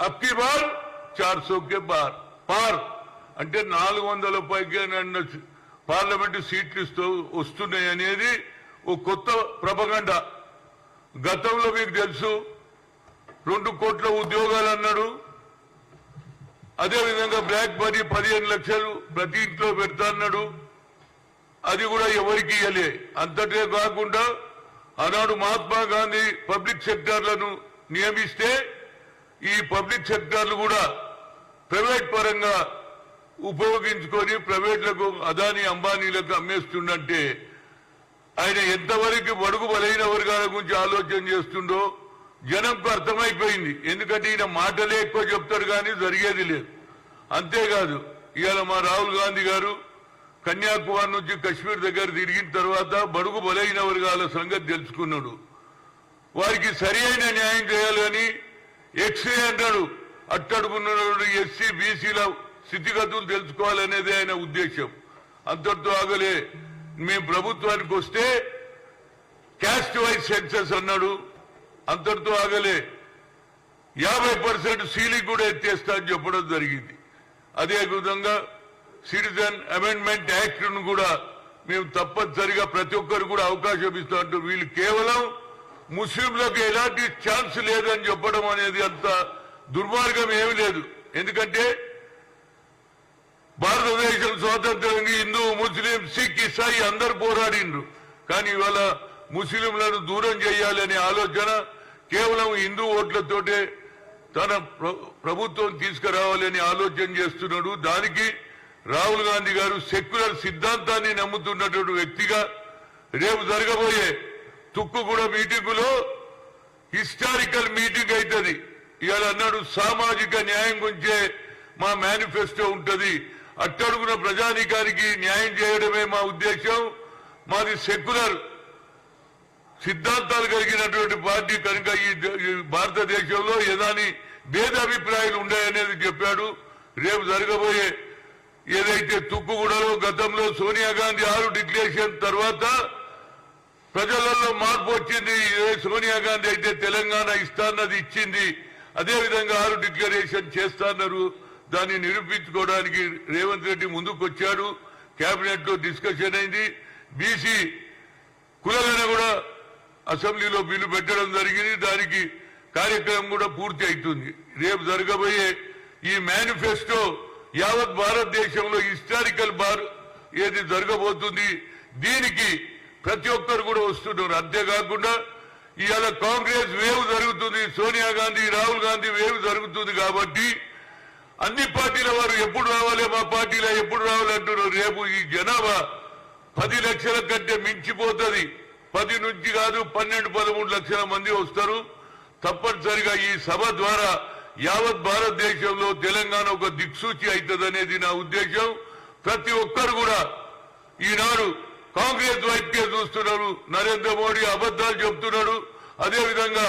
अब की बार 400 के पार అంటే 400 పైగా పార్లమెంట్ సీట్లు వస్తున్నాయి అనేది ఓ కొత్త ప్రపగండ. గతంలో మీకు తెలుసు 2 కోట్ల ఉద్యోగాలు అన్నాడు. అదేవిధంగా బ్లాక్ మనీ 15 లక్షలు ప్రతి ఇంట్లో పెడతా అన్నాడు. అది కూడా ఎవరికి ఇవ్వలే. అంతటే కాకుండా ఆనాడు మహాత్మా గాంధీ పబ్లిక్ సెక్టార్లను నియమిస్తే ఈ పబ్లిక్ సెక్టార్లు కూడా ప్రైవేట్ పరంగా ఉపయోగించుకొని ప్రైవేట్లకు అదానీ అంబానీలకు అమ్మేస్తుండంటే ఆయన ఎంతవరకు బడుగు బలైన వర్గాల గురించి ఆలోచన చేస్తుండో జనంకు అర్థమైపోయింది. ఎందుకంటే ఈయన మాటలే ఎక్కువ చెప్తారు కానీ జరిగేది లేదు. అంతేకాదు ఇవాళ మా రాహుల్ గాంధీ గారు కన్యాకుమారి నుంచి కశ్మీర్ దగ్గర తిరిగిన తర్వాత బడుగు బలైన వర్గాల సంగతి తెలుసుకున్నాడు. వారికి సరి అయిన న్యాయం చేయాలని ఎక్స్రే అంటాడు. అట్టడుగున్నాడు ఎస్సీ బీసీల స్థితిగతులు తెలుసుకోవాలనేది ఆయన ఉద్దేశం. అంతటితో ఆగలే. మేము ప్రభుత్వానికి వస్తే క్యాస్ట్ వైజ్ సెన్సస్ అన్నాడు. అంతటితో ఆగలే. 50% సీలింగ్ కూడా ఎత్తేస్తా అని చెప్పడం జరిగింది. అదే విధంగా సిటిజన్ అమెండ్మెంట్ యాక్ట్ ను కూడా మేము తప్పనిసరిగా ప్రతి ఒక్కరు కూడా అవకాశం ఇస్తామంటూ వీళ్ళు కేవలం ముస్లింలకు ఎలాంటి ఛాన్స్ లేదని చెప్పడం అనేది అంత దుర్మార్గం ఏమీ లేదు. ఎందుకంటే భారతదేశం స్వాతంత్రంగా హిందూ ముస్లిం సిక్ ఇసాయి అందరు పోరాడిండ్రు. కానీ ఇవాళ ముస్లింలను దూరం చేయాలనే ఆలోచన కేవలం హిందూ ఓట్లతోటే తన ప్రభుత్వం తీసుకురావాలని ఆలోచన చేస్తున్నాడు. దానికి రాహుల్ గాంధీ గారు సెక్యులర్ సిద్ధాంతాన్ని నమ్ముతున్నటువంటి వ్యక్తిగా రేపు జరగబోయే తుక్కుగూడ మీటింగులో హిస్టారికల్ మీటింగ్ అవుతుంది. ఇవాళ అన్నాడు సామాజిక న్యాయం గురించే మా మేనిఫెస్టో ఉంటది. అట్టడుగున ప్రజానీకానికి న్యాయం చేయడమే మా ఉద్దేశం. మాది సెక్యులర్ సిద్ధాంతాలు కలిగినటువంటి పార్టీ కనుక ఈ భారతదేశంలో ఏదాని భేదాభిప్రాయాలు ఉన్నాయనేది చెప్పాడు. రేపు జరగబోయే ఏదైతే తుక్కుగూడలో గతంలో సోనియా గాంధీ 6 డిక్లరేషన్ తర్వాత ప్రజలలో మార్పు వచ్చింది. సోనియా గాంధీ అయితే తెలంగాణ ఇస్తాన్నది ఇచ్చింది. అదేవిధంగా 6 డిక్లరేషన్ చేస్తాన్నారు. దాన్ని నిరూపించుకోవడానికి రేవంత్ రెడ్డి ముందుకు వచ్చాడు. కేబినెట్ లో డిస్కషన్ అయింది. బీసీ కులగణ కూడా అసెంబ్లీలో బిల్లు పెట్టడం జరిగింది. దానికి కార్యక్రమం కూడా పూర్తి అవుతుంది. రేపు జరగబోయే ఈ మేనిఫెస్టో యావత్ భారతదేశంలో హిస్టారికల్ ఏది జరగబోతుంది. దీనికి ప్రతి ఒక్కరు కూడా వస్తున్నారు. అంతేకాకుండా ఇవాళ కాంగ్రెస్ వేవ్ జరుగుతుంది. సోనియా గాంధీ రాహుల్ గాంధీ వేవ్ జరుగుతుంది. కాబట్టి అన్ని పార్టీల వారు ఎప్పుడు రావాలి, మా పార్టీలో ఎప్పుడు రావాలంటున్నారు. రేపు ఈ జనాభా 10 లక్షల కంటే మించిపోతుంది. 10 నుంచి కాదు 12-13 లక్షల మంది వస్తారు. తప్పనిసరిగా ఈ సభ ద్వారా యావత్ భారతదేశంలో తెలంగాణ ఒక దిక్సూచి అవుతుందనేది నా ఉద్దేశం. ప్రతి ఒక్కరు కూడా ఈనాడు కాంగ్రెస్ వైపుకే చూస్తున్నారు. నరేంద్ర మోడీ అబద్దాలు చెప్తున్నాడు. అదేవిధంగా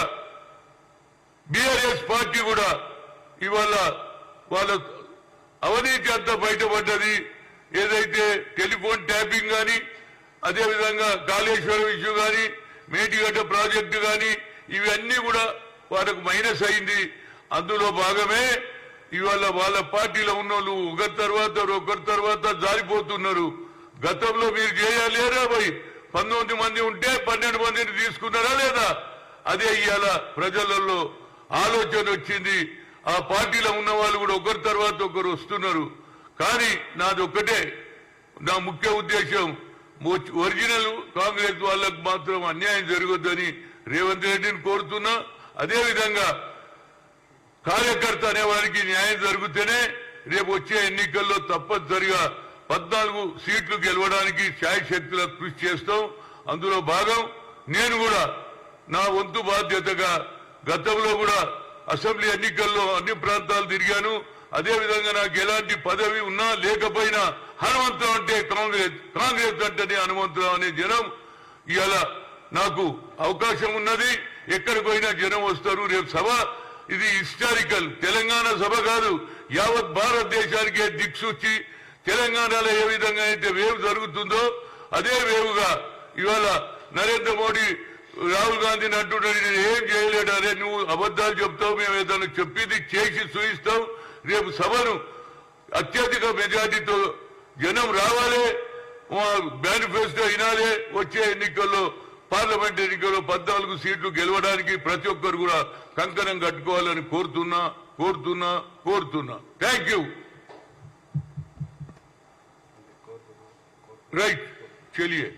బీఆర్ఎస్ పార్టీ కూడా ఇవాళ వాళ్ళ అవినీతి అంతా బయటపడ్డది. ఏదైతే టెలిఫోన్ ట్యాపింగ్ కానీ, అదేవిధంగా కాళేశ్వరం ఇష్యూ కానీ, మేటిగడ్డ ప్రాజెక్టు కానీ ఇవన్నీ కూడా వాళ్ళకు మైనస్ అయింది. అందులో భాగమే ఇవాళ వాళ్ళ పార్టీలో ఉన్న వాళ్ళు ఒకరి తర్వాత జారిపోతున్నారు. గతంలో మీరు చేయలేరా పోయి 19 మంది ఉంటే 12 మందిని తీసుకున్నారా లేదా? అదే ఇవాళ ప్రజలలో ఆలోచన వచ్చింది. ఆ పార్టీలో ఉన్న వాళ్ళు కూడా ఒకరి తర్వాత ఒకరు వస్తున్నారు. కానీ నాది ఒక్కటే, నా ముఖ్య ఉద్దేశం ఒరిజినల్ కాంగ్రెస్ వాళ్ళకు మాత్రం అన్యాయం జరగొద్దని రేవంత్ రెడ్డిని కోరుతున్నా. అదేవిధంగా కార్యకర్త అనే వారికి న్యాయం జరిగితేనే రేపు వచ్చే ఎన్నికల్లో తప్పనిసరిగా 14 సీట్లు గెలవడానికి శాయశక్తుల కృషి చేస్తాం. అందులో భాగం నేను కూడా నా వంతు బాధ్యతగా గతంలో కూడా అసెంబ్లీ ఎన్నికల్లో అన్ని ప్రాంతాలు తిరిగాను. అదేవిధంగా నాకు ఎలాంటి పదవి ఉన్నా లేకపోయినా హనుమంతరావు అంటే కాంగ్రెస్ అంటేనే హనుమంతరావు అనే జనం ఇవాళ నాకు అవకాశం ఉన్నది. ఎక్కడికి పోయినా జనం వస్తారు. రేపు సభ ఇది హిస్టారికల్ తెలంగాణ సభ కాదు, యావత్ భారతదేశానికే దిక్సూచి. తెలంగాణలో ఏ విధంగా అయితే వేవ్ జరుగుతుందో అదే వేవుగా ఇవాళ నరేంద్ర మోడీ రాహుల్ గాంధీని అంటున్నాడు నేను ఏం చేయలేడు. అరే నువ్వు అబద్ధాలు చెప్తావు, మేము ఏదైనా చెప్పింది చేసి చూపిస్తాం. రేపు సభను అత్యధిక మెజార్టీతో జనం రావాలి, మేనిఫెస్టో వినాలి. వచ్చే ఎన్నికల్లో పార్లమెంట్ ఎన్నికల్లో 14 సీట్లు గెలవడానికి ప్రతి ఒక్కరు కూడా కంకణం కట్టుకోవాలని కోరుతున్నా. Thank you. రైట్, చలియే.